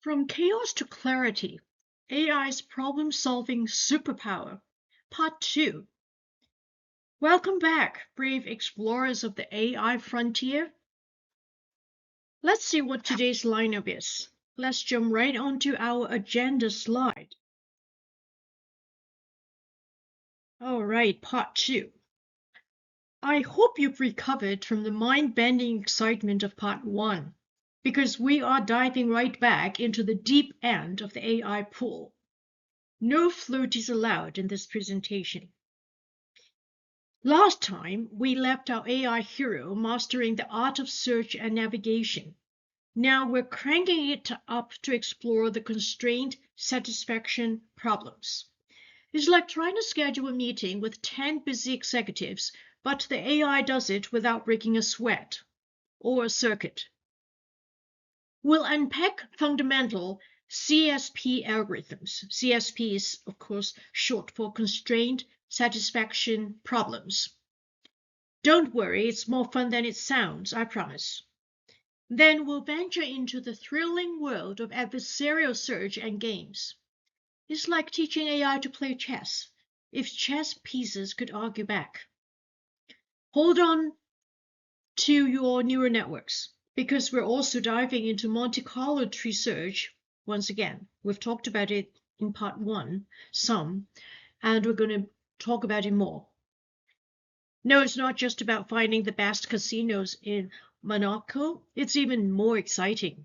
From Chaos to Clarity, AI's Problem-Solving Superpower, Part 2. Welcome back, brave explorers of the AI frontier. Let's see what today's lineup is. Let's jump right onto our agenda slide. All right, Part 2. I hope you've recovered from the mind-bending excitement of Part 1, because we are diving right back into the deep end of the AI pool. No floaties allowed in this presentation. Last time, we left our AI hero mastering the art of search and navigation. Now we're cranking it up to explore the constraint satisfaction problems. It's like trying to schedule a meeting with 10 busy executives, but the AI does it without breaking a sweat or a circuit. We'll unpack fundamental CSP algorithms. CSP is, of course, short for constraint satisfaction problems. Don't worry, it's more fun than it sounds, I promise. Then we'll venture into the thrilling world of adversarial search and games. It's like teaching AI to play chess, if chess pieces could argue back. Hold on to your neural networks, because we're also diving into Monte Carlo tree search once again. We've talked about it in Part 1, some, and we're going to talk about it more. No, it's not just about finding the best casinos in Monaco. It's even more exciting.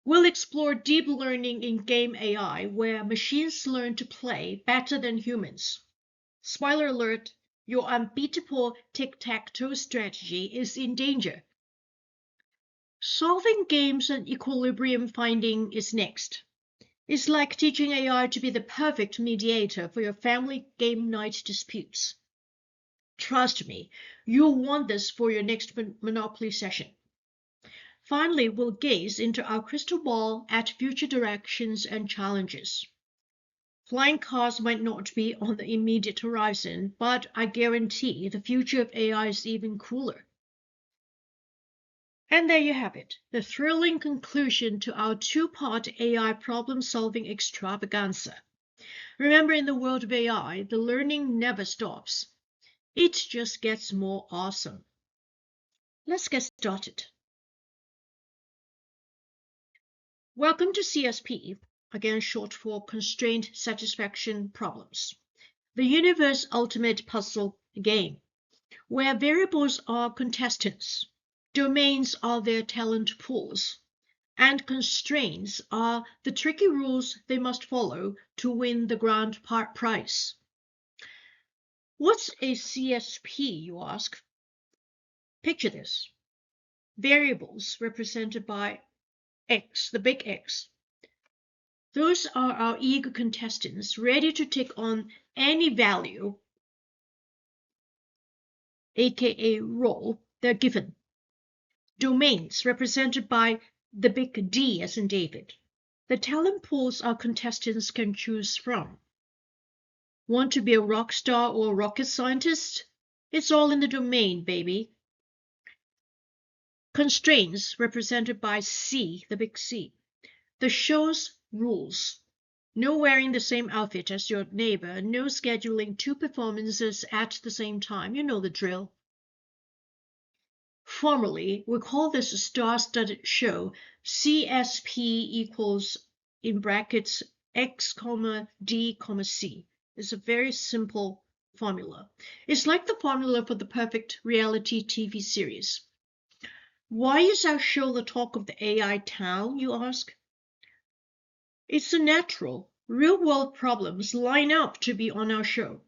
We'll explore deep learning in game AI, where machines learn to play better than humans. Spoiler alert, your unbeatable tic-tac-toe strategy is in danger. Solving games and equilibrium finding is next. It's like teaching AI to be the perfect mediator for your family game night disputes. Trust me, you'll want this for your next Monopoly session. Finally, we'll gaze into our crystal ball at future directions and challenges. Flying cars might not be on the immediate horizon, but I guarantee the future of AI is even cooler. And there you have it, the thrilling conclusion to our two-part AI problem-solving extravaganza. Remember, in the world of AI, the learning never stops. It just gets more awesome. Let's get started. Welcome to CSP, again short for Constraint Satisfaction Problems, the universe's ultimate puzzle game, where variables are contestants, domains are their talent pools, and constraints are the tricky rules they must follow to win the grand prize. What's a CSP, you ask? Picture this. Variables represented by X, the big X. Those are our eager contestants ready to take on any value, aka role, they're given. Domains represented by the big D as in David. The talent pools our contestants can choose from. Want to be a rock star or a rocket scientist? It's all in the domain, baby. Constraints represented by C, the big C. The show's rules. No wearing the same outfit as your neighbor, no scheduling two performances at the same time. You know the drill. Formally, we call this a star-studded show. CSP equals, in brackets, X, D, C. It's a very simple formula. It's like the formula for the perfect reality TV series. Why is our show the talk of the AI town, you ask? It's the natural, real-world problems line up to be on our show.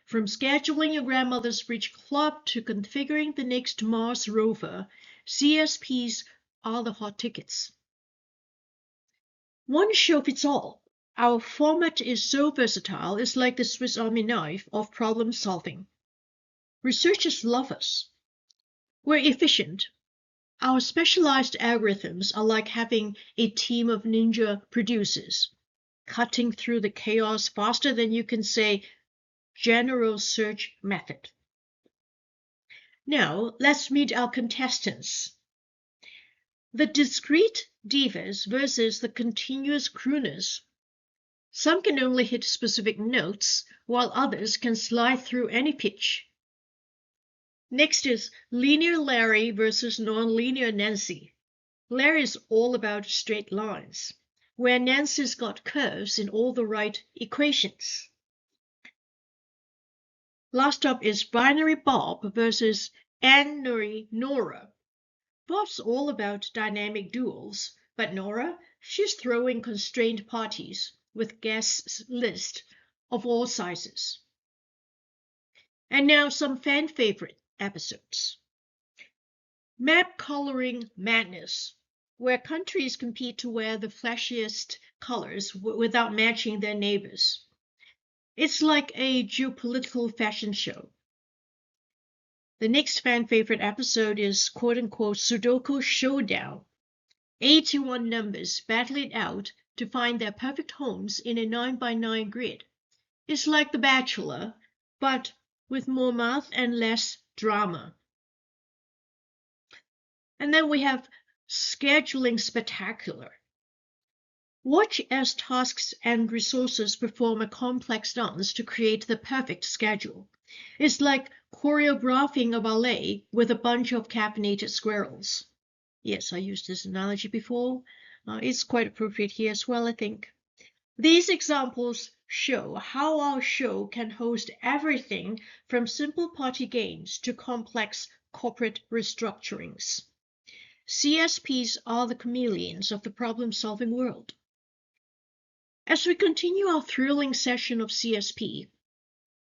From scheduling your grandmother's bridge club to configuring the next Mars rover, CSPs are the hot tickets. One show fits all. Our format is so versatile, it's like the Swiss Army knife of problem solving. Researchers love us. We're efficient. Our specialized algorithms are like having a team of ninja producers, cutting through the chaos faster than you can say general search method. Now, let's meet our contestants. The discrete divas versus the continuous crooners. Some can only hit specific notes, while others can slide through any pitch. Next is linear Larry versus nonlinear Nancy. Larry is all about straight lines, where Nancy's got curves in all the right equations. Last up is binary Bob versus Anne-Marie Nora. Bob's all about dynamic duels, but Nora, she's throwing constrained parties with guest list of all sizes. And now some fan favorite episodes. Map coloring madness, where countries compete to wear the flashiest colors without matching their neighbors. It's like a geopolitical fashion show. The next fan favorite episode is quote unquote Sudoku Showdown. 81 numbers battle it out to find their perfect homes in a 9x9 grid. It's like The Bachelor, but with more math and less drama. And then we have Scheduling Spectacular. Watch as tasks and resources perform a complex dance to create the perfect schedule. It's like choreographing a ballet with a bunch of caffeinated squirrels. Yes, I used this analogy before. It's quite appropriate here as well, I think. These examples show how our show can host everything from simple party games to complex corporate restructurings. CSPs are the chameleons of the problem-solving world. As we continue our thrilling session of CSP,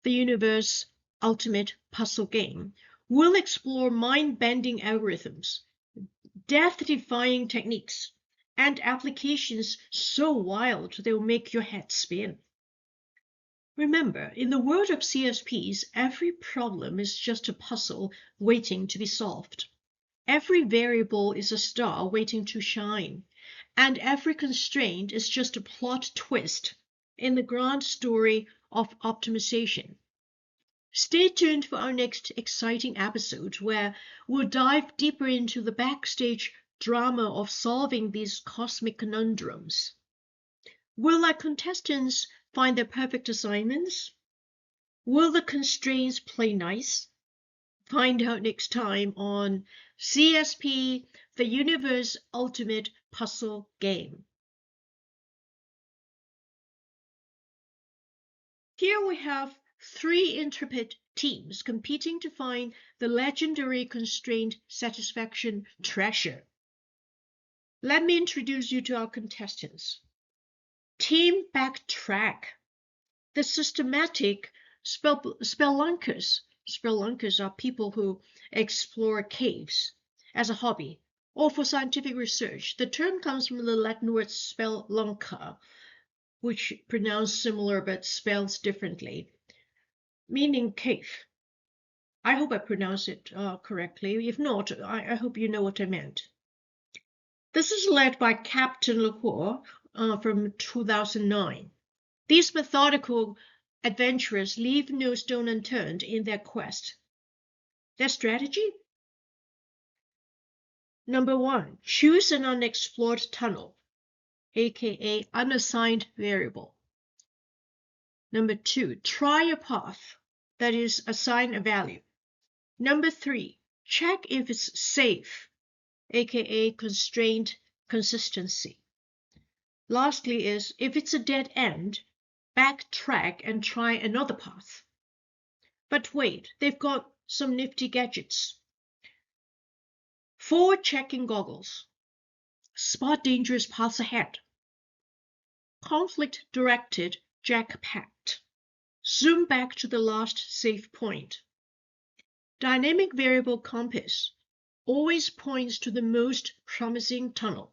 the Universe Ultimate Puzzle Game, we'll explore mind-bending algorithms, death-defying techniques, and applications so wild they'll make your head spin. Remember, in the world of CSPs, every problem is just a puzzle waiting to be solved. Every variable is a star waiting to shine, and every constraint is just a plot twist in the grand story of optimization. Stay tuned for our next exciting episode where we'll dive deeper into the backstage drama of solving these cosmic conundrums. Will our contestants find their perfect assignments? Will the constraints play nice? Find out next time on CSP, the Universe Ultimate Puzzle Game. Here we have 3 intrepid teams competing to find the legendary constraint satisfaction treasure. Let me introduce you to our contestants. Team Backtrack, the systematic spelunkers. Spelunkers are people who explore caves as a hobby or for scientific research. The term comes from the Latin word spelunca, which pronounced similar but spells differently, meaning cave. I hope I pronounced it correctly. If not, I hope you know what I meant. This is led by Captain LaCour from 2009. These methodical adventurers leave no stone unturned in their quest. Their strategy? Number 1, choose an unexplored tunnel, aka unassigned variable. Number 2, try a path, that is, assign a value. Number 3, check if it's safe, aka constraint consistency. Lastly is, if it's a dead end, backtrack and try another path. But wait, they've got some nifty gadgets. Forward checking goggles. Spot dangerous paths ahead. Conflict directed jackpack. Zoom back to the last safe point. Dynamic variable compass always points to the most promising tunnel.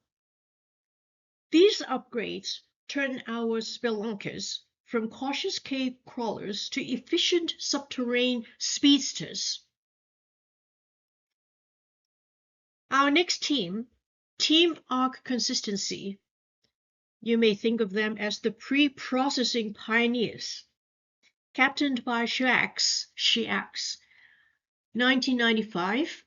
These upgrades turn our spelunkers from cautious cave crawlers to efficient subterranean speedsters. Our next team, Team Arc Consistency. You may think of them as the pre-processing pioneers. Captained by Shax, 1995,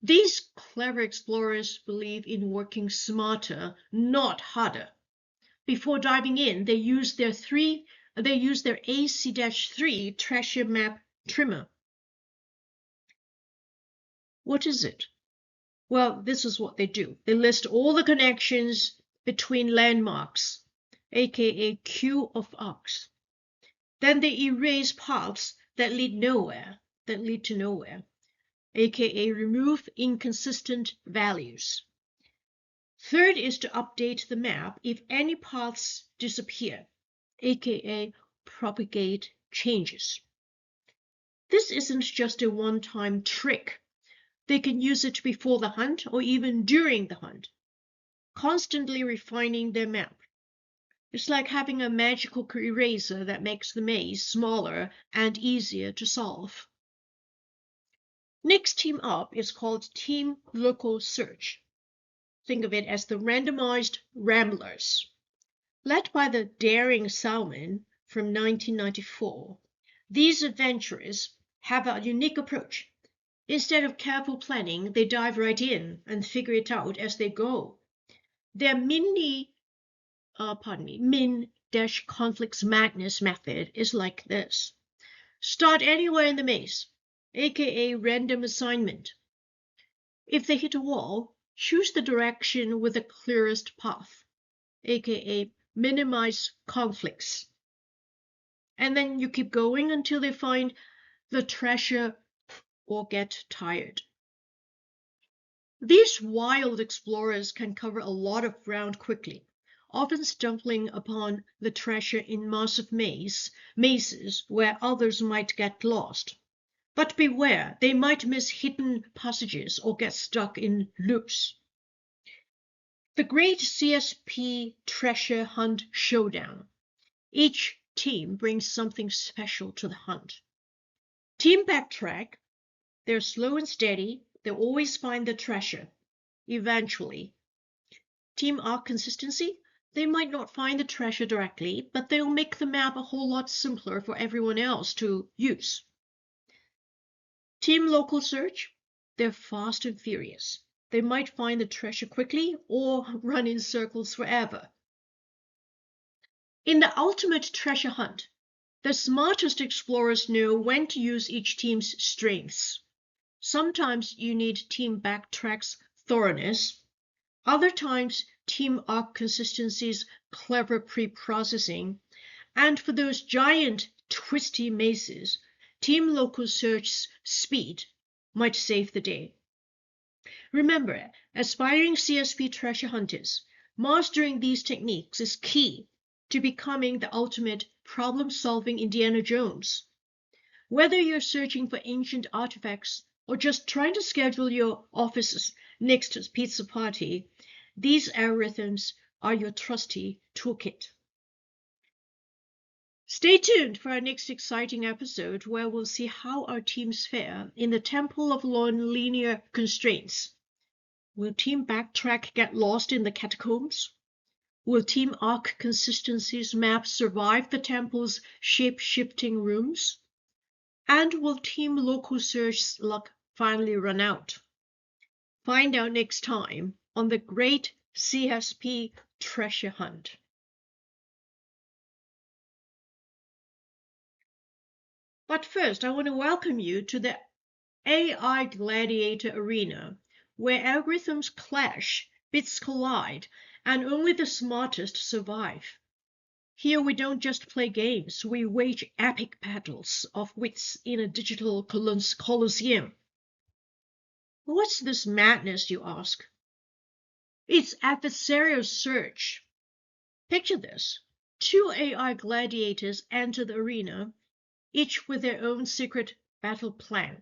These clever explorers believe in working smarter, not harder. Before diving in, they use their AC-3 treasure map trimmer. What is it? Well, this is what they do. They list all the connections between landmarks, aka Q of X. Then they erase paths that lead to nowhere, aka remove inconsistent values. Third is to update the map if any paths disappear, aka propagate changes. This isn't just a one-time trick. They can use it before the hunt or even during the hunt, constantly refining their map. It's like having a magical eraser that makes the maze smaller and easier to solve. Next team up is called Team Local Search. Think of it as the randomized ramblers. Led by the daring Salman from 1994, these adventurers have a unique approach. Instead of careful planning, they dive right in and figure it out as they go. Their min-conflicts madness method is like this. Start anywhere in the maze, aka random assignment. If they hit a wall, choose the direction with the clearest path, aka minimize conflicts. And then you keep going until they find the treasure or get tired. These wild explorers can cover a lot of ground quickly, often stumbling upon the treasure in massive mazes where others might get lost. But beware, they might miss hidden passages or get stuck in loops. The Great CSP Treasure Hunt Showdown. Each team brings something special to the hunt. Team Backtrack, they're slow and steady. They'll always find the treasure, eventually. Team Arc Consistency, they might not find the treasure directly, but they'll make the map a whole lot simpler for everyone else to use. Team Local Search, they're fast and furious. They might find the treasure quickly or run in circles forever. In the ultimate treasure hunt, the smartest explorers know when to use each team's strengths. Sometimes you need Team Backtrack's thoroughness. Other times, Team Arc Consistency's clever pre-processing. And for those giant, twisty mazes, Team Local Search's speed might save the day. Remember, aspiring CSP treasure hunters, mastering these techniques is key to becoming the ultimate problem-solving Indiana Jones. Whether you're searching for ancient artifacts or just trying to schedule your office's next pizza party, these algorithms are your trusty toolkit. Stay tuned for our next exciting episode where we'll see how our teams fare in the Temple of Non-Linear Constraints. Will Team Backtrack get lost in the catacombs? Will Team Arc Consistency's map survive the temple's shape-shifting rooms? And will Team Local Search's luck finally run out? Find out next time on the Great CSP Treasure Hunt. But first, I want to welcome you to the AI Gladiator Arena, where algorithms clash, bits collide, and only the smartest survive. Here we don't just play games, we wage epic battles of wits in a digital colosseum. What's this madness, you ask? It's adversarial search. Picture this. 2 AI gladiators enter the arena, each with their own secret battle plan.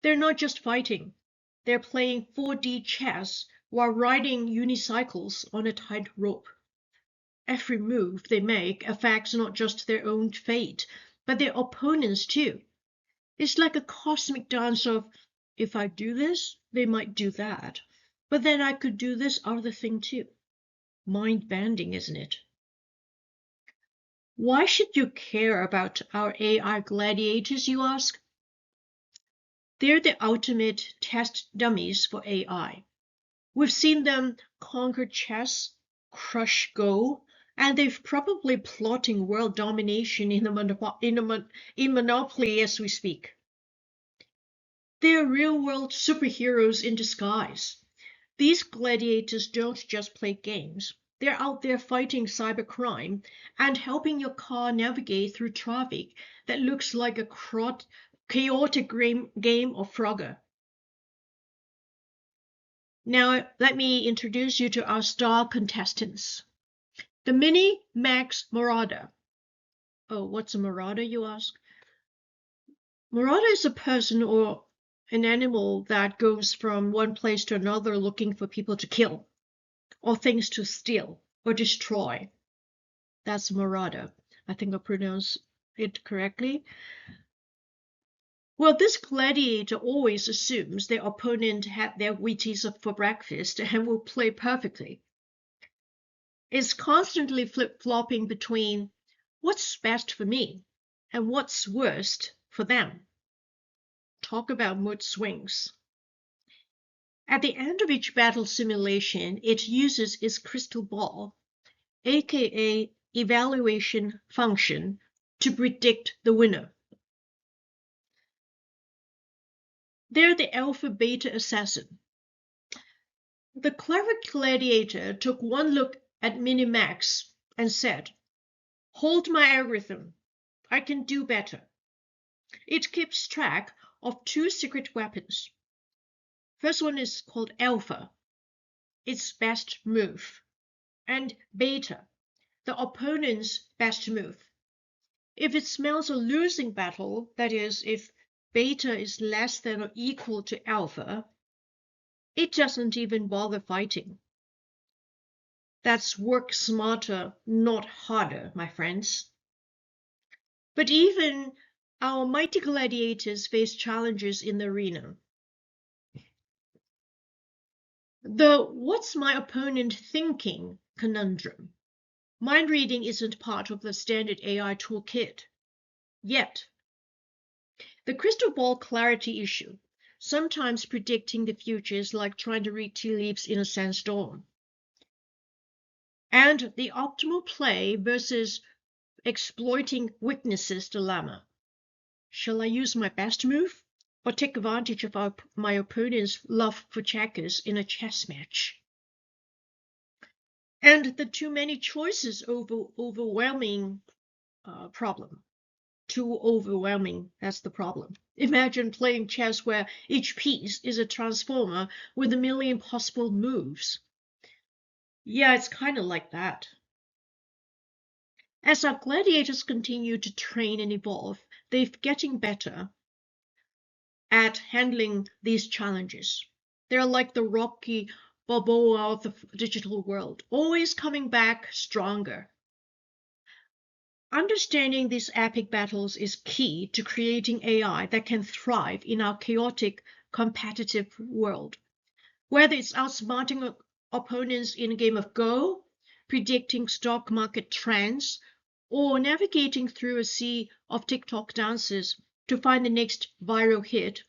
They're not just fighting, they're playing 4D chess while riding unicycles on a tight rope. Every move they make affects not just their own fate, but their opponents too. It's like a cosmic dance of, if I do this, they might do that, but then I could do this other thing too. Mind-bending, isn't it? Why should you care about our AI gladiators, you ask? They're the ultimate test dummies for AI. We've seen them conquer chess, crush Go, and they're probably plotting world domination in Monopoly as we speak. They're real-world superheroes in disguise. These gladiators don't just play games. They're out there fighting cybercrime and helping your car navigate through traffic that looks like a chaotic game of Frogger. Now, let me introduce you to our star contestants. The Mini Max Marauder. Oh, what's a marauder, you ask? Marauder is a person or an animal that goes from one place to another looking for people to kill, or things to steal or destroy. That's a marauder. I think I pronounced it correctly. Well, this gladiator always assumes their opponent had their Wheaties for breakfast and will play perfectly. It's constantly flip-flopping between what's best for me and what's worst for them. Talk about mood swings. At the end of each battle simulation, it uses its crystal ball, aka evaluation function, to predict the winner. They're the alpha-beta assassin. The clever gladiator took one look at Minimax and said, "Hold my algorithm. I can do better." It keeps track of two secret weapons. First one is called Alpha, its best move, and Beta, the opponent's best move. If it smells a losing battle, that is, if Beta is less than or equal to Alpha, it doesn't even bother fighting. That's work smarter, not harder, my friends. But even our mighty gladiators face challenges in the arena. The "what's my opponent thinking" conundrum. Mind reading isn't part of the standard AI toolkit yet. The crystal ball clarity issue. Sometimes predicting the future is like trying to read tea leaves in a sandstorm. And the optimal play versus exploiting weaknesses dilemma. Shall I use my best move or take advantage of my opponent's love for checkers in a chess match? And the too many choices overwhelming problem. Too overwhelming, that's the problem. Imagine playing chess where each piece is a transformer with a million possible moves. Yeah, it's kind of like that. As our gladiators continue to train and evolve, they're getting better at handling these challenges. They're like the Rocky Balboa of the digital world, always coming back stronger. Understanding these epic battles is key to creating AI that can thrive in our chaotic, competitive world. Whether it's outsmarting opponents in a game of Go, predicting stock market trends, or navigating through a sea of TikTok dances to find the next viral hit,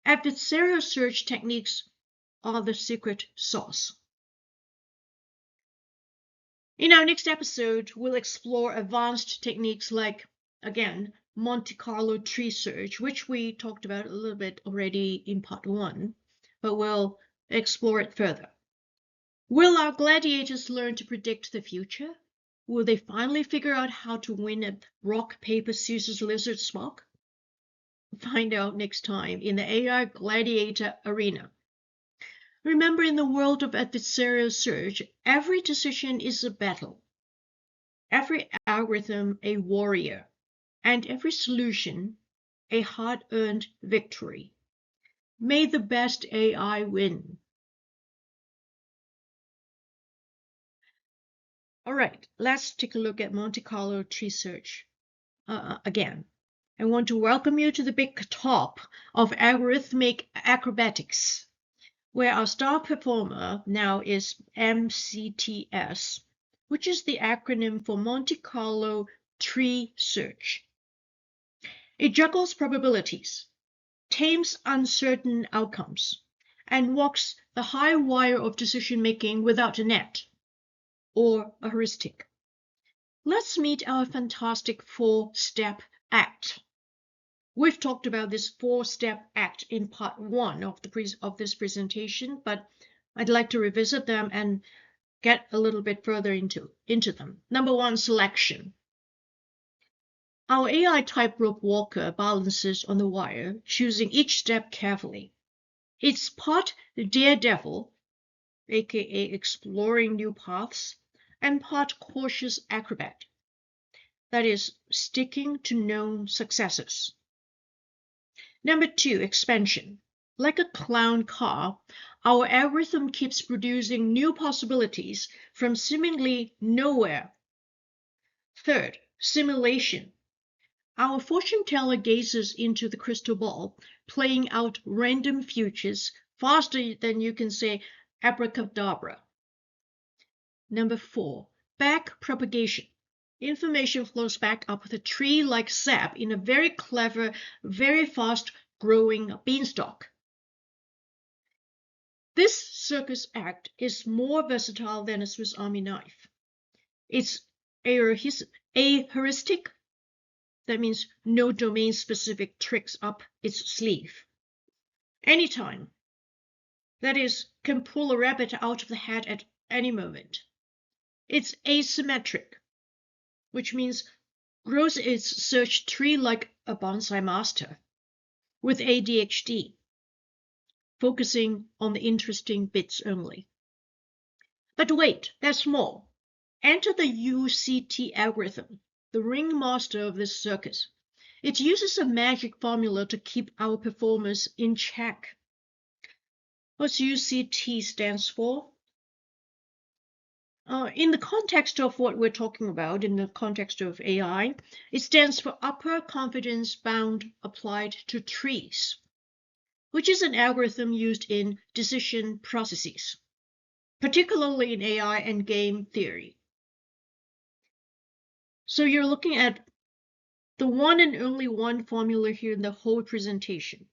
adversarial search techniques are the secret sauce. In our next episode, we'll explore advanced techniques like, again, Monte Carlo tree search, which we talked about a little bit already in part 1, but we'll explore it further. Will our gladiators learn to predict the future? Will they finally figure out how to win at rock, paper, scissors, lizard, smoke? Find out next time in the AI gladiator arena. Remember, in the world of adversarial search, every decision is a battle, every algorithm a warrior, and every solution a hard-earned victory. May the best AI win. All right, let's take a look at Monte Carlo tree search again. I want to welcome you to the big top of algorithmic acrobatics, where our star performer now is MCTS, which is the acronym for Monte Carlo Tree Search. It juggles probabilities, tames uncertain outcomes, and walks the high wire of decision making without a net or a heuristic. Let's meet our fantastic four-step act. We've talked about this four-step act in part one of this presentation, but I'd like to revisit them and get a little bit further into them. Number one, selection. Our AI tightrope walker balances on the wire, choosing each step carefully. It's part daredevil, aka exploring new paths, and part cautious acrobat, that is, sticking to known successes. Number two, expansion. Like a clown car, our algorithm keeps producing new possibilities from seemingly nowhere. Third, simulation. Our fortune teller gazes into the crystal ball, playing out random futures faster than you can say abracadabra. Number four, back propagation. Information flows back up the tree like sap in a very clever, very fast growing beanstalk. This circus act is more versatile than a Swiss Army knife. It's a heuristic. That means no domain-specific tricks up its sleeve. Anytime. That is, can pull a rabbit out of the hat at any moment. It's asymmetric, which means grows its search tree like a bonsai master with ADHD, focusing on the interesting bits only. But wait, there's more. Enter the UCT algorithm, the ringmaster of this circus. It uses a magic formula to keep our performers in check. What's UCT stands for? In the context of what we're talking about, in the context of AI, it stands for Upper Confidence Bound Applied to Trees, which is an algorithm used in decision processes, particularly in AI and game theory. So you're looking at the one and only one formula here in the whole presentation.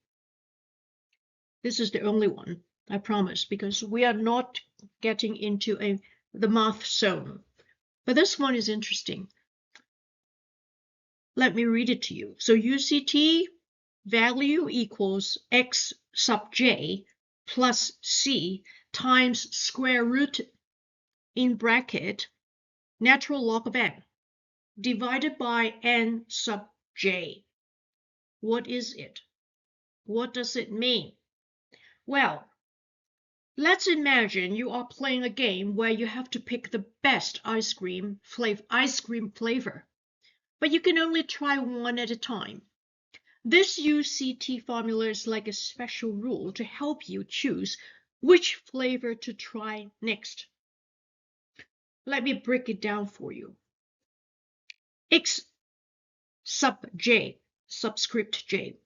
This is the only one, I promise, because we are not getting into the math zone. But this one is interesting. Let me read it to you. So UCT value equals x sub j plus c times square root in bracket natural log of n divided by n sub j. What is it? What does it mean? Well, let's imagine you are playing a game where you have to pick the best ice cream flavor, but you can only try one at a time. This UCT formula is like a special rule to help you choose which flavor to try next. Let me break it down for you. X sub j, subscript j.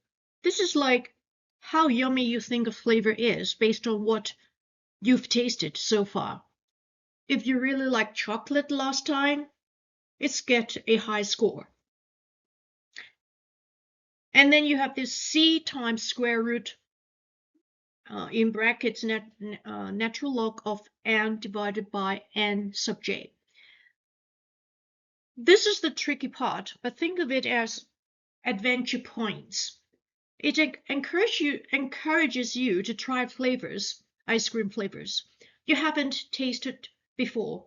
This is like how yummy you think a flavor is based on what you've tasted so far. If you really liked chocolate last time, it's get a high score. And then you have this c times square root in brackets natural log of n divided by n sub j. This is the tricky part, but think of it as adventure points. It encourages you to try flavors, ice cream flavors, you haven't tasted before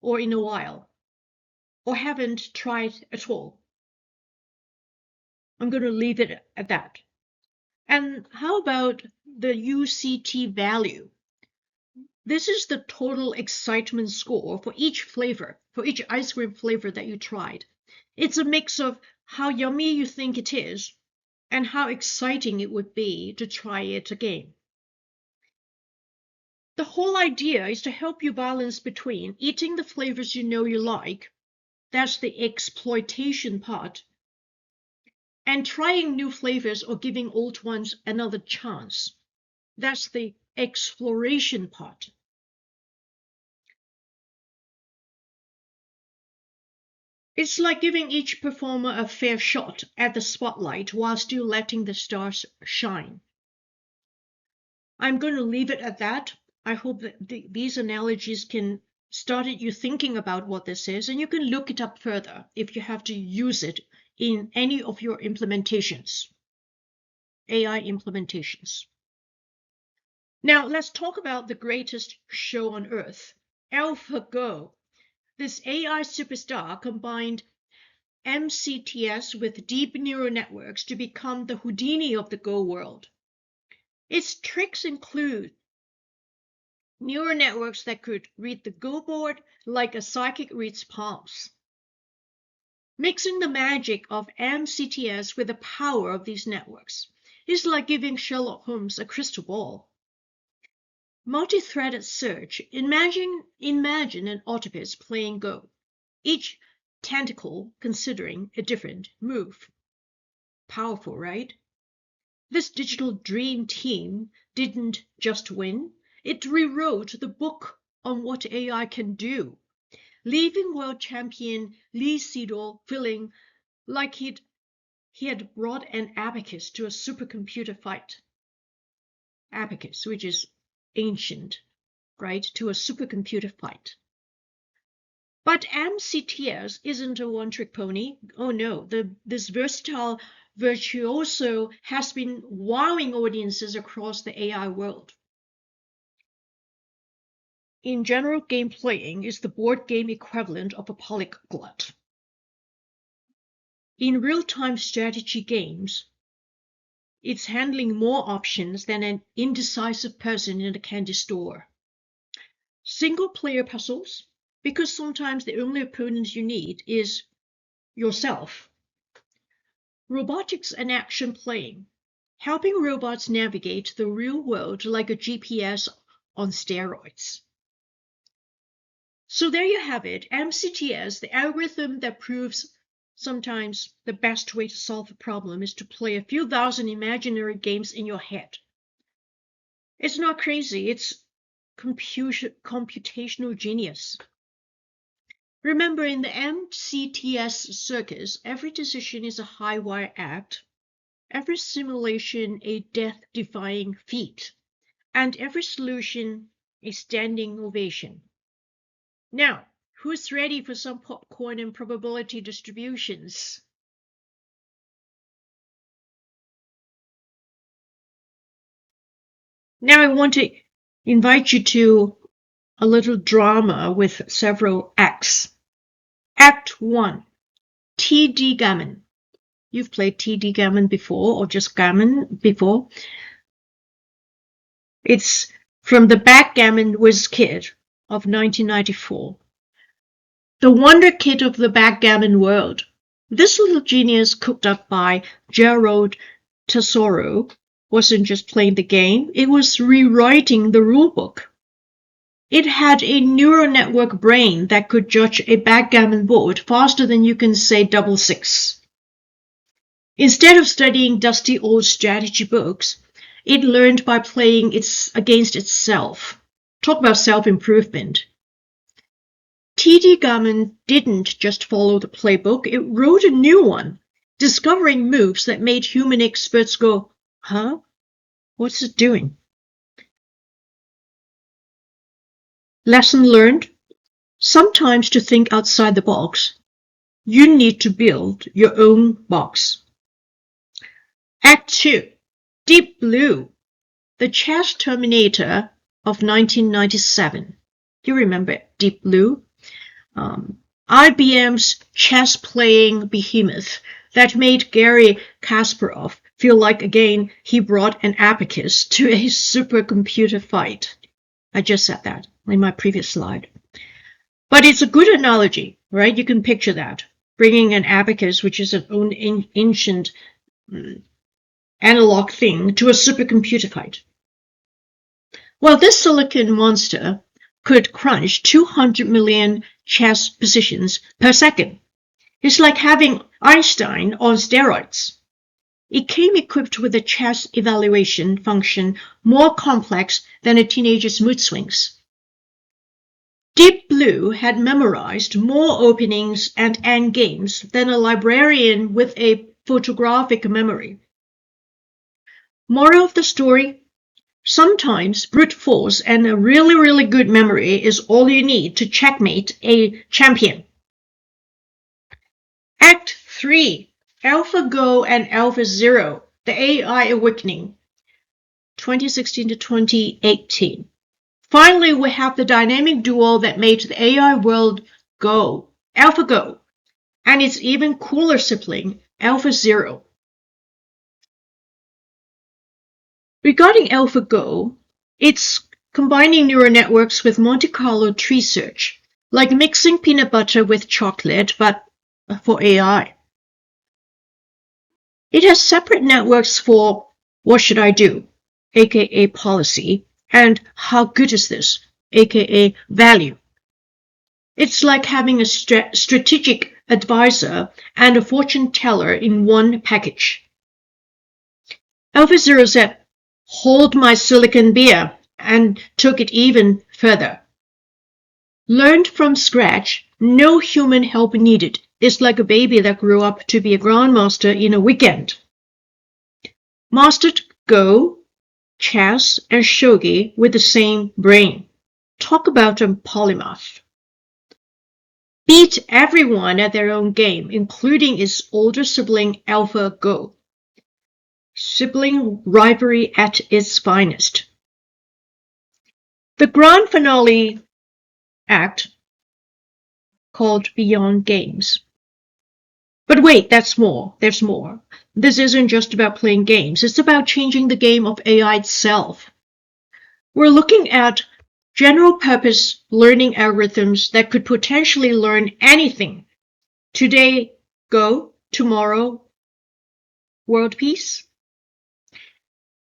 or in a while, or haven't tried at all. I'm going to leave it at that. And how about the UCT value? This is the total excitement score for each flavor, for each ice cream flavor that you tried. It's a mix of how yummy you think it is and how exciting it would be to try it again. The whole idea is to help you balance between eating the flavors you know you like, that's the exploitation part, and trying new flavors or giving old ones another chance. That's the exploration part. It's like giving each performer a fair shot at the spotlight while still letting the stars shine. I'm going to leave it at that. I hope that these analogies can start you thinking about what this is, and you can look it up further if you have to use it in any of your implementations, AI implementations. Now, let's talk about the greatest show on earth, AlphaGo. This AI superstar combined MCTS with deep neural networks to become the Houdini of the Go world. Its tricks include neural networks that could read the Go board like a psychic reads palms. Mixing the magic of MCTS with the power of these networks is like giving Sherlock Holmes a crystal ball. Multi-threaded search. Imagine an octopus playing Go, each tentacle considering a different move. Powerful, right? This digital dream team didn't just win, it rewrote the book on what AI can do, leaving world champion Lee Sedol feeling like he had brought an abacus to a supercomputer fight. Abacus, which is ancient, right, to a supercomputer fight. But MCTS isn't a one-trick pony. Oh no, this versatile virtuoso has been wowing audiences across the AI world. In general, game playing is the board game equivalent of a polyglot. In real-time strategy games, it's handling more options than an indecisive person in a candy store. Single-player puzzles, because sometimes the only opponent you need is yourself. Robotics and action playing, helping robots navigate the real world like a GPS on steroids. So there you have it, MCTS, the algorithm that proves sometimes the best way to solve a problem is to play a few thousand imaginary games in your head. It's not crazy, it's computational genius. Remember, in the MCTS circus, every decision is a high-wire act, every simulation a death-defying feat, and every solution a standing ovation. Now, who's ready for some popcorn and probability distributions? Now I want to invite you to a little drama with several acts. Act 1, TD Gammon. You've played TD Gammon before, or just Gammon before. It's from the Backgammon Whiz Kid of 1994. The wonder kid of the backgammon world. This little genius cooked up by Gerald Tesoro wasn't just playing the game, it was rewriting the rulebook. It had a neural network brain that could judge a backgammon board faster than you can say double six. Instead of studying dusty old strategy books, it learned by playing against itself. Talk about self-improvement. TD Gammon didn't just follow the playbook, it wrote a new one, discovering moves that made human experts go, huh? What's it doing? Lesson learned. Sometimes to think outside the box, you need to build your own box. Act 2. Deep Blue, the chess terminator of 1997. You remember Deep Blue? IBM's chess-playing behemoth that made Garry Kasparov feel like again he brought an abacus to a supercomputer fight. I just said that in my previous slide. But it's a good analogy, right? You can picture that. Bringing an abacus, which is an own ancient analog thing, to a supercomputer fight. Well, this silicon monster could crunch 200 million chess positions per second. It's like having Einstein on steroids. It came equipped with a chess evaluation function more complex than a teenager's mood swings. Deep Blue had memorized more openings and endgames than a librarian with a photographic memory. Moral of the story: sometimes brute force and a really, really good memory is all you need to checkmate a champion. Act 3, AlphaGo and AlphaZero, the AI Awakening, 2016 to 2018. Finally, we have the dynamic duo that made the AI world go, AlphaGo, and its even cooler sibling, AlphaZero. Regarding AlphaGo, it's combining neural networks with Monte Carlo tree search, like mixing peanut butter with chocolate, but for AI. It has separate networks for what should I do, aka policy, and how good is this, aka value. It's like having a strategic advisor and a fortune teller in one package. AlphaZero said, "Hold my silicon beer," and took it even further. Learned from scratch, no human help needed. It's like a baby that grew up to be a grandmaster in a weekend. Mastered Go, chess, and shogi with the same brain. Talk about a polymath. Beat everyone at their own game, including its older sibling AlphaGo. Sibling rivalry at its finest. The grand finale act, called Beyond Games. But wait, there's more. This isn't just about playing games. It's about changing the game of AI itself. We're looking at general-purpose learning algorithms that could potentially learn anything. Today, Go. Tomorrow, world peace.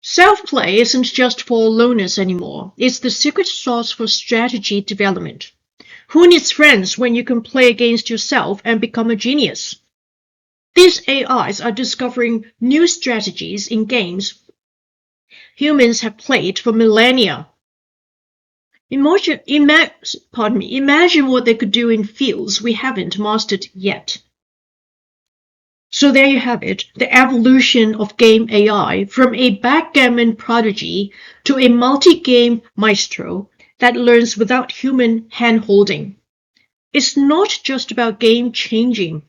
Self-play isn't just for loners anymore. It's the secret sauce for strategy development. Who needs friends when you can play against yourself and become a genius? These AIs are discovering new strategies in games humans have played for millennia. Imagine what they could do in fields we haven't mastered yet. So there you have it, the evolution of game AI from a backgammon prodigy to a multi-game maestro that learns without human hand-holding. It's not just about game changing,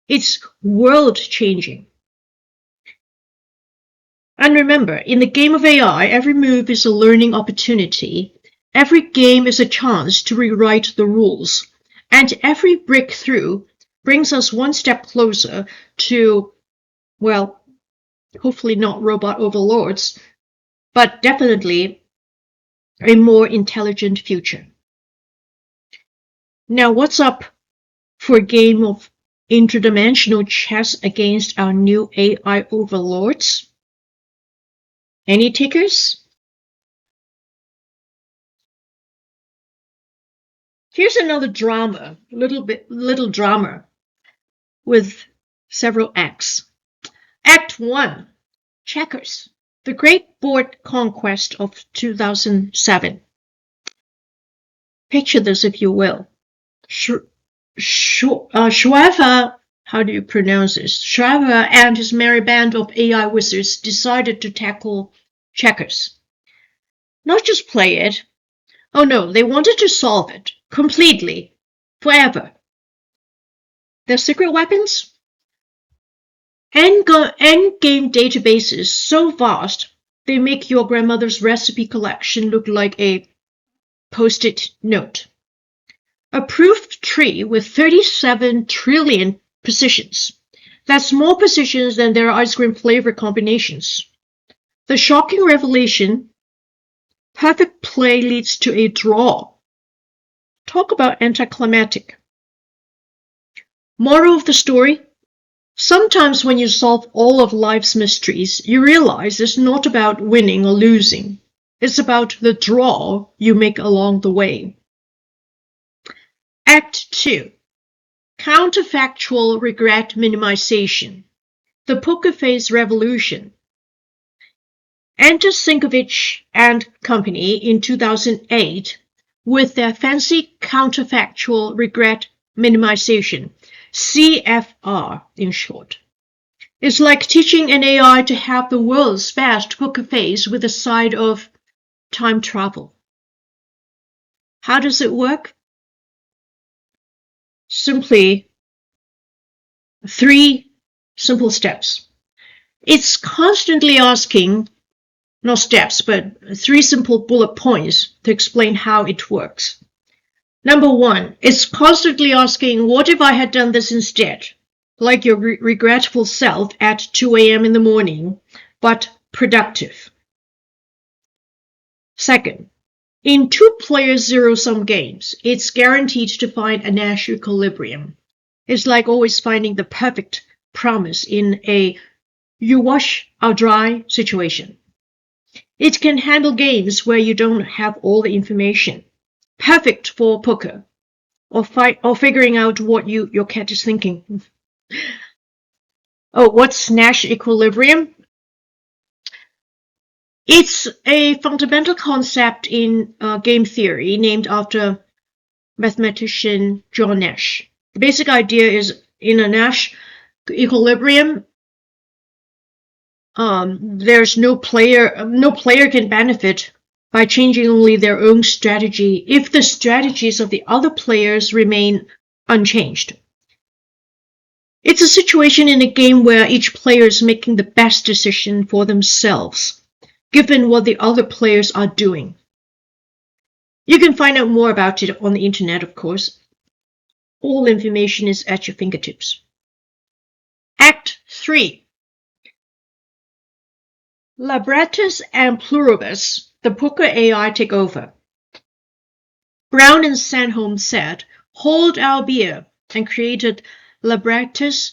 it's world changing. And remember, in the game of AI, every move is a learning opportunity. Every game is a chance to rewrite the rules. And every breakthrough brings us one step closer to, well, hopefully not robot overlords, but definitely a more intelligent future. Now, what's up for a game of interdimensional chess against our new AI overlords? Any takers? Here's another drama, little drama with several acts. Act 1, Checkers, the great board conquest of 2007. Picture this, if you will. Shriver, how do you pronounce this? Shriver and his merry band of AI wizards decided to tackle checkers. Not just play it. Oh no, they wanted to solve it. Completely. Forever. Their secret weapons? Endgame databases so vast they make your grandmother's recipe collection look like a post-it note. A proof tree with 37 trillion positions. That's more positions than their ice cream flavor combinations. The shocking revelation: perfect play leads to a draw. Talk about anticlimactic. Moral of the story: sometimes when you solve all of life's mysteries, you realize it's not about winning or losing. It's about the draw you make along the way. Act 2. Counterfactual regret minimization. The poker face revolution. Enter Sinkovich and Company in 2008 with their fancy counterfactual regret minimization, CFR in short. It's like teaching an AI to have the world's best poker face with a side of time travel. How does it work? Simply 3 simple steps. It's constantly asking, not steps, but 3 simple bullet points to explain how it works. Number 1, it's constantly asking, what if I had done this instead? Like your regretful self at 2 a.m. in the morning, but productive. Second, in 2-player zero-sum games, it's guaranteed to find a Nash equilibrium. It's like always finding the perfect promise in a you wash, I'll dry situation. It can handle games where you don't have all the information. Perfect for poker or figuring out what your cat is thinking. Oh, what's Nash equilibrium? It's a fundamental concept in game theory named after mathematician John Nash. The basic idea is in a Nash equilibrium, there's no player can benefit by changing only their own strategy if the strategies of the other players remain unchanged. It's a situation in a game where each player is making the best decision for themselves, given what the other players are doing. You can find out more about it on the internet, of course. All information is at your fingertips. Act 3. Librettus and Pluribus, the poker AI take over. Brown and Sandholm said, hold our beer, and created Librettus,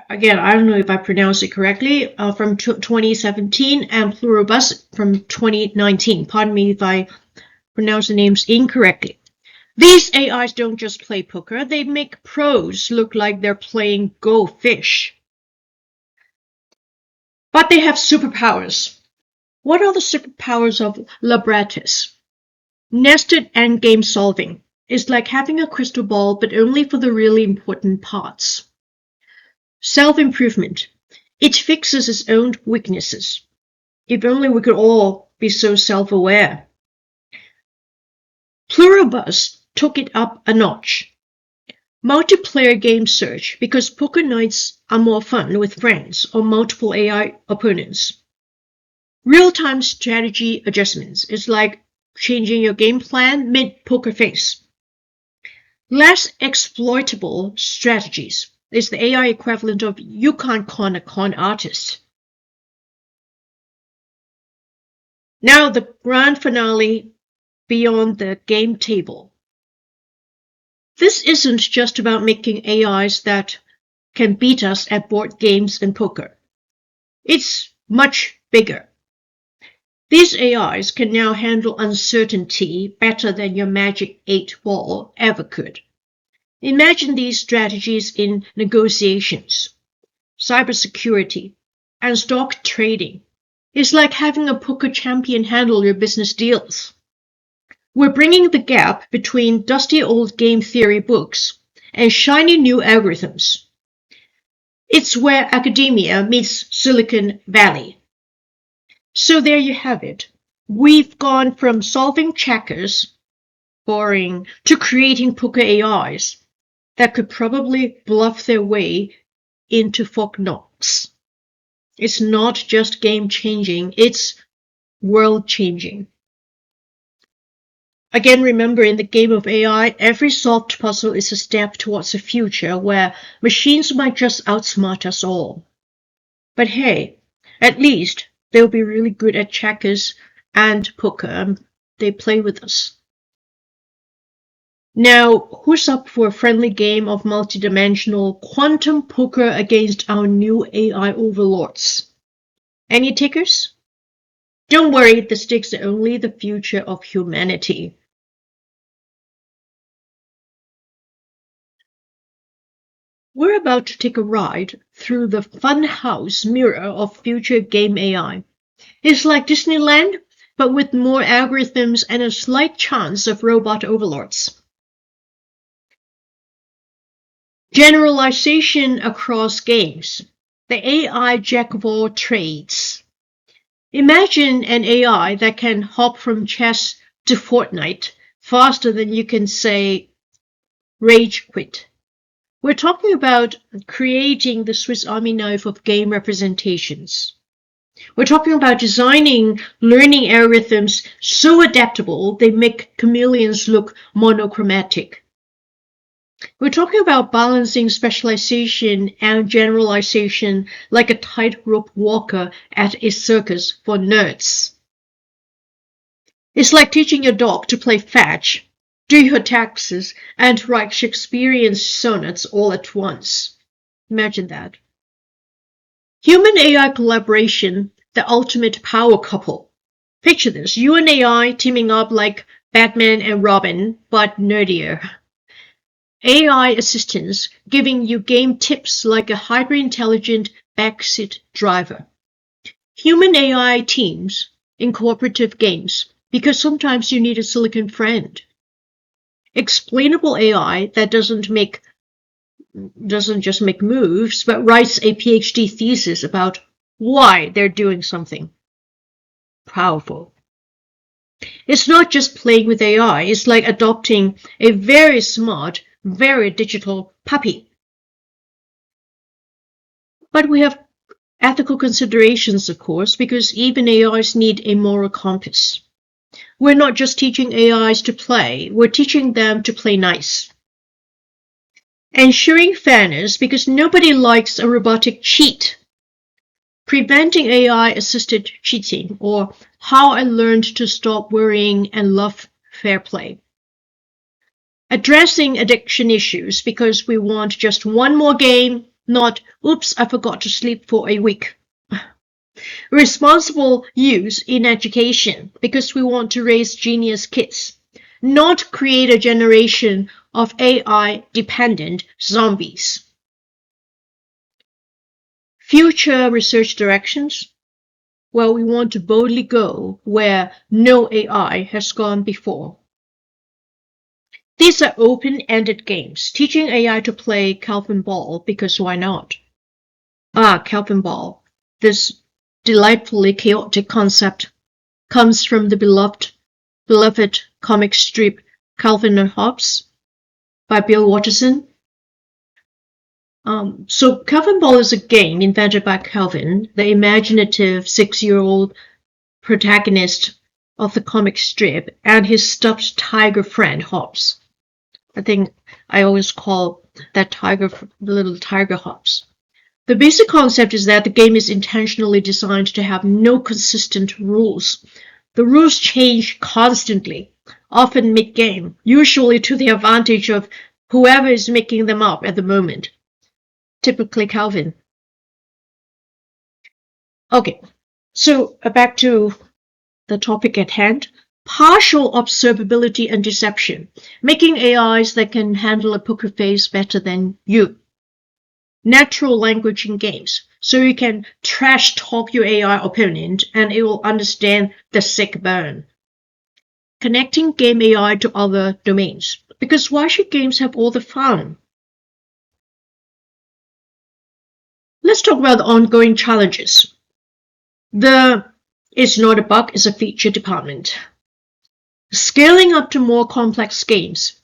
again, I don't know if I pronounce it correctly, from 2017 and Pluribus from 2019. Pardon me if I pronounce the names incorrectly. These AIs don't just play poker, they make pros look like they're playing Go Fish. But they have superpowers. What are the superpowers of Librettus? Nested endgame solving is like having a crystal ball, but only for the really important parts. Self-improvement. It fixes its own weaknesses. If only we could all be so self-aware. Pluribus took it up a notch. Multiplayer game search, because poker nights are more fun with friends or multiple AI opponents. Real-time strategy adjustments is like changing your game plan mid-poker face. Less exploitable strategies is the AI equivalent of you can't con a con artist. Now the grand finale beyond the game table. This isn't just about making AIs that can beat us at board games and poker. It's much bigger. These AIs can now handle uncertainty better than your Magic 8 ball ever could. Imagine these strategies in negotiations, cybersecurity, and stock trading. It's like having a poker champion handle your business deals. We're bringing the gap between dusty old game theory books and shiny new algorithms. It's where academia meets Silicon Valley. So there you have it. We've gone from solving checkers, boring, to creating poker AIs that could probably bluff their way into Fort Knox. It's not just game-changing, it's world-changing. Again, remember, in the game of AI, every solved puzzle is a step towards a future where machines might just outsmart us all. But hey, at least they'll be really good at checkers and poker. They play with us. Now, who's up for a friendly game of multidimensional quantum poker against our new AI overlords? Any takers? Don't worry, the stakes are only the future of humanity. We're about to take a ride through the funhouse mirror of future game AI. It's like Disneyland, but with more algorithms and a slight chance of robot overlords. Generalization across games. The AI jack of all trades. Imagine an AI that can hop from chess to Fortnite faster than you can say rage quit. We're talking about creating the Swiss Army knife of game representations. We're talking about designing learning algorithms so adaptable they make chameleons look monochromatic. We're talking about balancing specialization and generalization like a tightrope walker at a circus for nerds. It's like teaching your dog to play fetch, do your taxes, and write Shakespearean sonnets all at once. Imagine that. Human-AI collaboration, the ultimate power couple. Picture this, you and AI teaming up like Batman and Robin, but nerdier. AI assistants giving you game tips like a hyper-intelligent backseat driver. Human AI teams in cooperative games, because sometimes you need a silicon friend. Explainable AI that doesn't just make moves, but writes a PhD thesis about why they're doing something. Powerful. It's not just playing with AI, it's like adopting a very smart, very digital puppy. But we have ethical considerations, of course, because even AIs need a moral compass. We're not just teaching AIs to play, we're teaching them to play nice. Ensuring fairness because nobody likes a robotic cheat. Preventing AI-assisted cheating, or how I learned to stop worrying and love fair play. Addressing addiction issues because we want just one more game, not, oops, I forgot to sleep for a week. Responsible use in education because we want to raise genius kids, not create a generation of AI-dependent zombies. Future research directions? Well, we want to boldly go where no AI has gone before. These are open-ended games, teaching AI to play Calvin Ball because why not? Calvin Ball. This delightfully chaotic concept comes from the beloved comic strip Calvin and Hobbes by Bill Watterson. So Calvin Ball is a game invented by Calvin, the imaginative 6-year-old protagonist of the comic strip, and his stuffed tiger friend Hobbes. I think I always call that tiger little tiger Hobbes. The basic concept is that the game is intentionally designed to have no consistent rules. The rules change constantly, often mid-game, usually to the advantage of whoever is making them up at the moment. Typically Calvin. Okay, so back to the topic at hand. Partial observability and deception, making AIs that can handle a poker face better than you. Natural language in games, so you can trash talk your AI opponent and it will understand the sick burn. Connecting game AI to other domains, because why should games have all the fun? Let's talk about the ongoing challenges. The "it's not a bug, it's a feature" department. Scaling up to more complex games,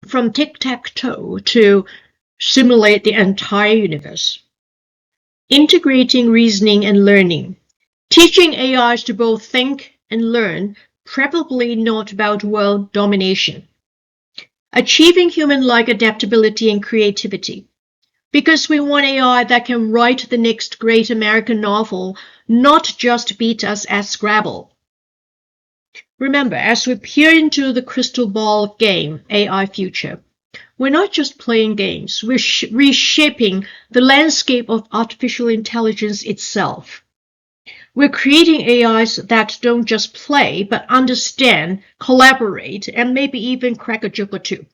from tic-tac-toe to simulate the entire universe. Integrating reasoning and learning. Teaching AIs to both think and learn, preferably not about world domination. Achieving human-like adaptability and creativity. Because we want AI that can write the next great American novel, not just beat us at Scrabble. Remember, as we peer into the crystal ball game, AI future, we're not just playing games, we're reshaping the landscape of artificial intelligence itself. We're creating AIs that don't just play, but understand, collaborate, and maybe even crack a joke or two.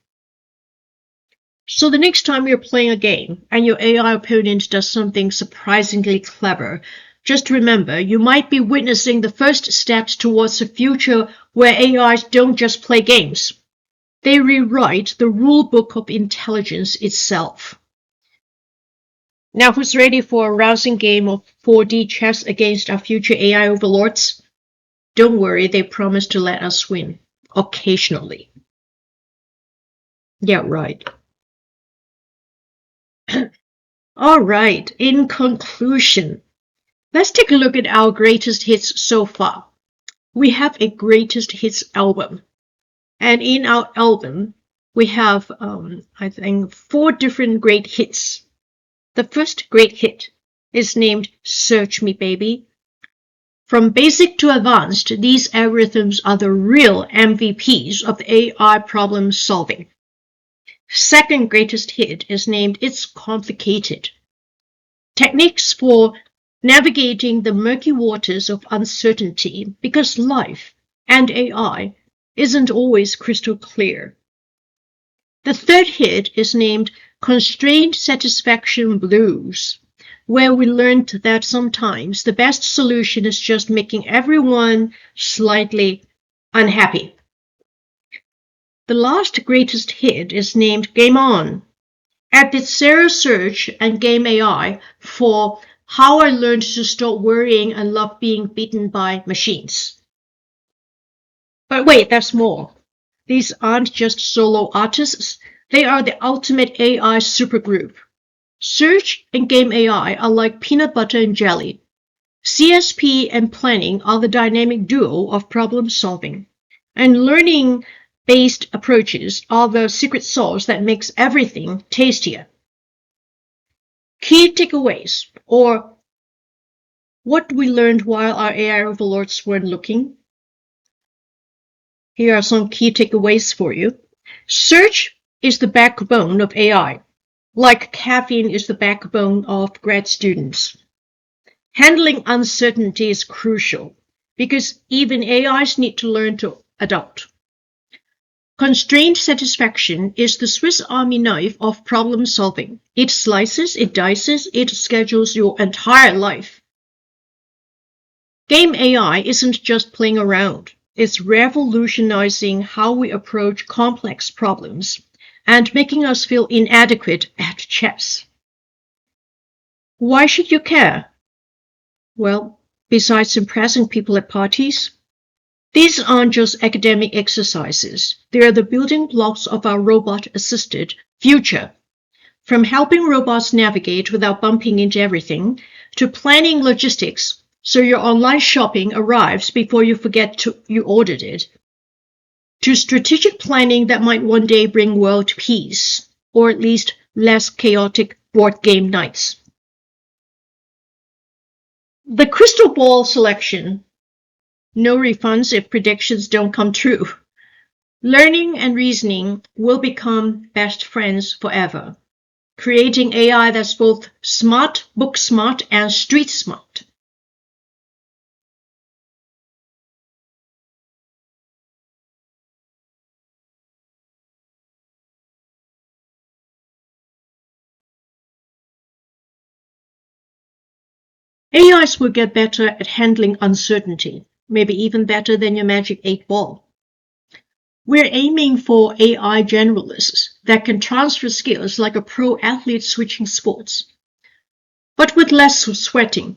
So the next time you're playing a game and your AI opponent does something surprisingly clever, Just remember, you might be witnessing the first steps towards a future where AIs don't just play games. They rewrite the rule book of intelligence itself. Now, who's ready for a rousing game of 4D chess against our future AI overlords? Don't worry, they promise to let us win. Occasionally. Yeah, right. All right, in conclusion, let's take a look at our greatest hits so far. We have a greatest hits album. And in our album, we have, I think, 4 different great hits. The first great hit is named Search Me Baby. From basic to advanced, these algorithms are the real MVPs of AI problem solving. Second greatest hit is named It's Complicated. Techniques for navigating the murky waters of uncertainty, because life and AI isn't always crystal clear. The third hit is named Constrained Satisfaction Blues, where we learned that sometimes the best solution is just making everyone slightly unhappy. The last greatest hit is named Game On. At the Sarah Search and Game AI for How I Learned to Stop Worrying and Love Being Beaten by Machines. But wait, there's more. These aren't just solo artists, they are the ultimate AI supergroup. Search and Game AI are like peanut butter and jelly. CSP and planning are the dynamic duo of problem solving. And learning-based approaches are the secret sauce that makes everything tastier. Key takeaways, or what we learned while our AI overlords weren't looking. Here are some key takeaways for you. Search is the backbone of AI, like caffeine is the backbone of grad students. Handling uncertainty is crucial because even AIs need to learn to adapt. Constrained satisfaction is the Swiss Army knife of problem solving. It slices, it dices, it schedules your entire life. Game AI isn't just playing around. It's revolutionizing how we approach complex problems and making us feel inadequate at chess. Why should you care? Well, besides impressing people at parties, these aren't just academic exercises. They are the building blocks of our robot-assisted future. From helping robots navigate without bumping into everything, to planning logistics so your online shopping arrives before you forget you ordered it, to strategic planning that might one day bring world peace, or at least less chaotic board game nights. The crystal ball selection. No refunds if predictions don't come true. Learning and reasoning will become best friends forever, creating AI that's both smart, book smart, and street smart. AIs will get better at handling uncertainty, maybe even better than your magic 8-ball. We're aiming for AI generalists that can transfer skills like a pro athlete switching sports, but with less sweating.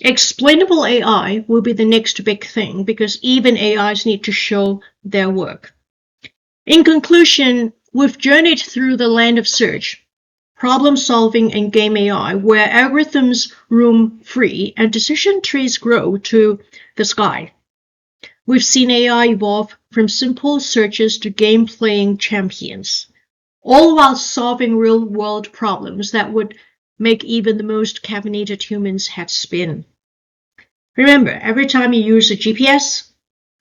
Explainable AI will be the next big thing because even AIs need to show their work. In conclusion, we've journeyed through the land of search, problem solving, and game AI, where algorithms roam free and decision trees grow to the sky. We've seen AI evolve from simple searches to game-playing champions, all while solving real-world problems that would make even the most caffeinated humans' heads spin. Remember, every time you use a GPS,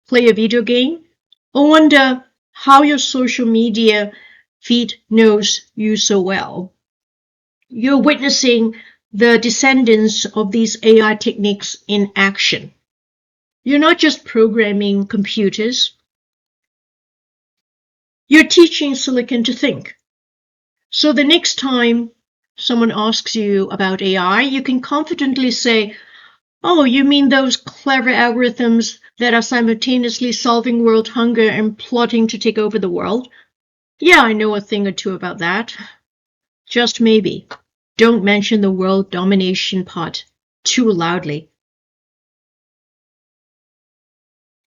play a video game, or wonder how your social media feed knows you so well, you're witnessing the descendants of these AI techniques in action. You're not just programming computers. You're teaching silicon to think. So the next time someone asks you about AI, you can confidently say, Oh, you mean those clever algorithms that are simultaneously solving world hunger and plotting to take over the world? Yeah, I know a thing or two about that. Just maybe. Don't mention the world domination part too loudly.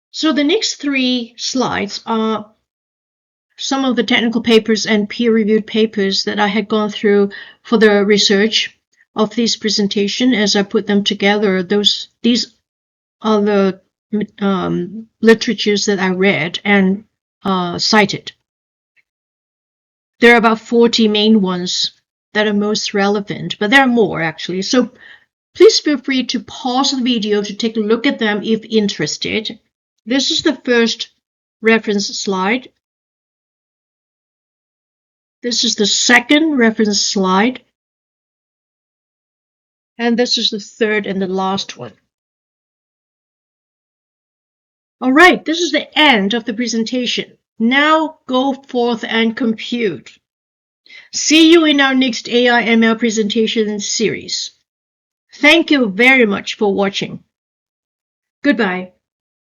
So the next 3 slides are some of the technical papers and peer-reviewed papers that I had gone through for the research of this presentation. As I put them together, these are the literatures that I read and cited. There are about 40 main ones that are most relevant, but there are more actually. So please feel free to pause the video to take a look at them if interested. This is the first reference slide. This is the second reference slide. And this is the third and the last one. All right, this is the end of the presentation. Now go forth and compute. See you in our next AI ML presentation series. Thank you very much for watching. Goodbye.